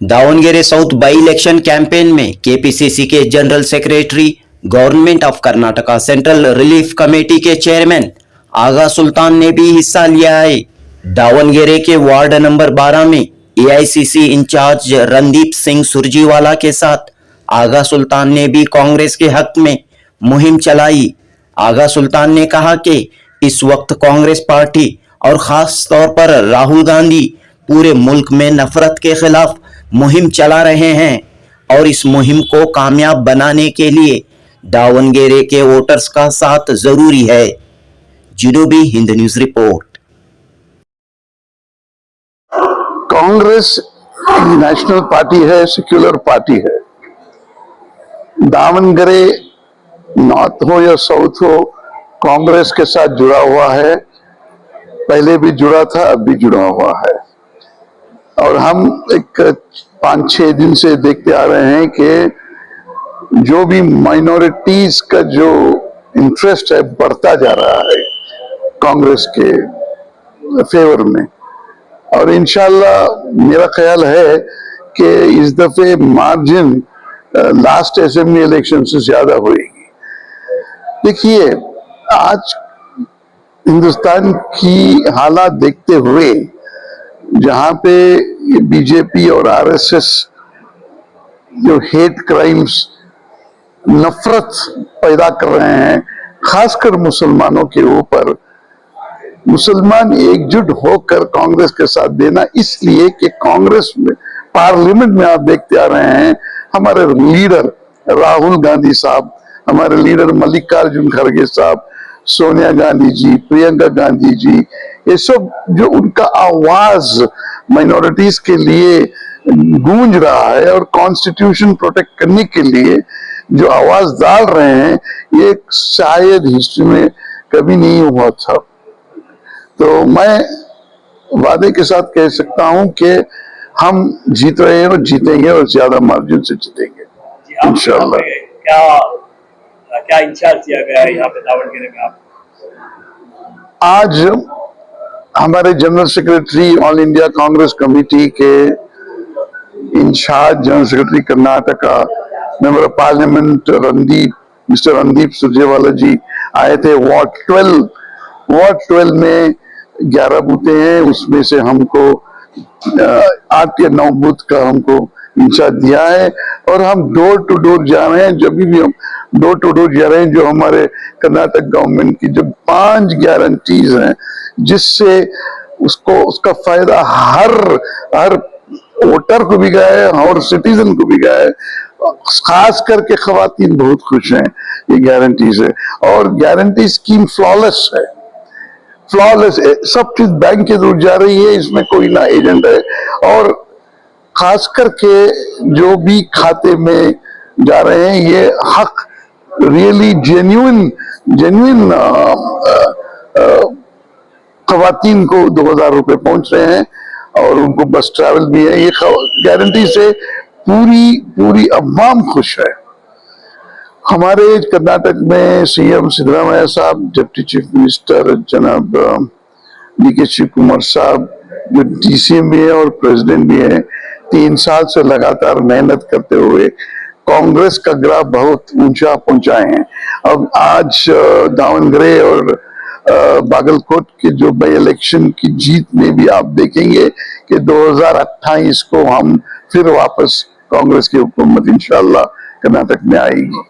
Davangere south by election campaign में KPCC के general secretary, government of Karnataka central relief committee के chairman Aga Sultan ने भी हिस्सा लिया है। दावणगेरे के वार्ड नंबर 12 में एआईसीसी इंचार्ज रणदीप सिंह सुरजीवाला के साथ आगा सुल्तान ने भी कांग्रेस के हक में मुहिम चलाई। आगा सुल्तान ने कहा कि इस वक्त कांग्रेस पार्टी और खास तौर पर राहुल गांधी पूरे मुल्क में नफरत के खिलाफ मुहिम चला रहे हैं और इस मुहिम को कामयाब बनाने के लिए दावणगेरे के वोटर्स का साथ जरूरी है। Janubi Hind news report. Congress national party है, सेक्युलर पार्टी है। दावणगेरे नॉर्थ हो या साउथ हो, कांग्रेस के साथ जुड़ा हुआ है। पहले भी जुड़ा था, अब भी जुड़ा हुआ है। और हम एक 5-6 दिन से देखते आ रहे हैं कि जो भी माइनॉरिटीज का जो इंटरेस्ट है बढ़ता जा रहा है कांग्रेस के फेवर में। और इंशाल्लाह मेरा ख्याल है कि इस दफे मार्जिन लास्ट असेंबली इलेक्शन से ज्यादा होगी। देखिए, आज हिंदुस्तान की हालात देखते हुए जहां पे बीजेपी और आरएसएस जो हेट क्राइम्स, नफरत पैदा कर रहे हैं खासकर मुसलमानों के ऊपर, मुसलमान एकजुट होकर कांग्रेस के साथ देना, इसलिए कि कांग्रेस में पार्लियामेंट में आप देखते आ रहे हैं हमारे लीडर राहुल गांधी साहब, हमारे लीडर मल्लिकार्जुन खड़गे साहब, सोनिया गांधी जी, प्रियंका गांधी जी, ये सब जो उनका आवाज माइनॉरिटीज के लिए गूंज रहा है और कॉन्स्टिट्यूशन प्रोटेक्ट करने के लिए जो आवाज डाल रहे हैं, ये शायद हिस्ट्री में कभी नहीं हुआ था। तो मैं वादे के साथ कह सकता हूं कि हम जीत रहे हैं और जीतेंगे और ज्यादा मार्जिन से जीतेंगे इंशाल्लाह। क्या इंचार्ज दिया गया है यहाँ पे दावणगेरे में? आप आज हमारे general secretary all India Congress committee के incharge general secretary Karnataka member of parliament mister Randeep Surjewala ji आए थे। वार्ड 12 में 11 बूथे हैं, उसमें से हमको 8 या 9 बूथ का हमको इंचार्ज दिया है और हम डोर टू डोर जा रहे हैं। जब भी हम डोर टू डोर जा रहे हैं, जो हमारे कर्नाटक गवर्नमेंट की जो 5 गारंटीज हैं, जिससे उसका फायदा हर वोटर को भी गया है और सिटीजन को भी गया है। खास करके खवातीन बहुत खुश हैं, ये गारंटीज है और गारंटी स्कीम फ्लॉलेस है। सब चीज बैंक के दूर जा रही है, इसमें कोई ना एजेंट है। और खास करके जो भी खाते में जा रहे हैं, ये हक रियली जेन्युइन खवातीन को 2000 रुपए पहुंच रहे हैं और उनको बस ट्रैवल भी है। ये गारंटी से पूरी अवाम खुश है। हमारे कर्नाटक में सीएम सिद्धरामैया साहब, डिप्टी चीफ मिनिस्टर जनाब डीके शिव कुमार साहब, जो डीसीएम भी है और प्रेसिडेंट भी है, 3 साल से लगातार मेहनत करते हुए कांग्रेस का ग्राफ बहुत ऊंचा पहुंचाए हैं। अब आज दावणगेरे और बागलकोट के जो बाई इलेक्शन की जीत में भी आप देखेंगे कि 2028 को हम फिर वापस कांग्रेस की हुकूमत इंशाल्लाह कर्नाटक में आएगी।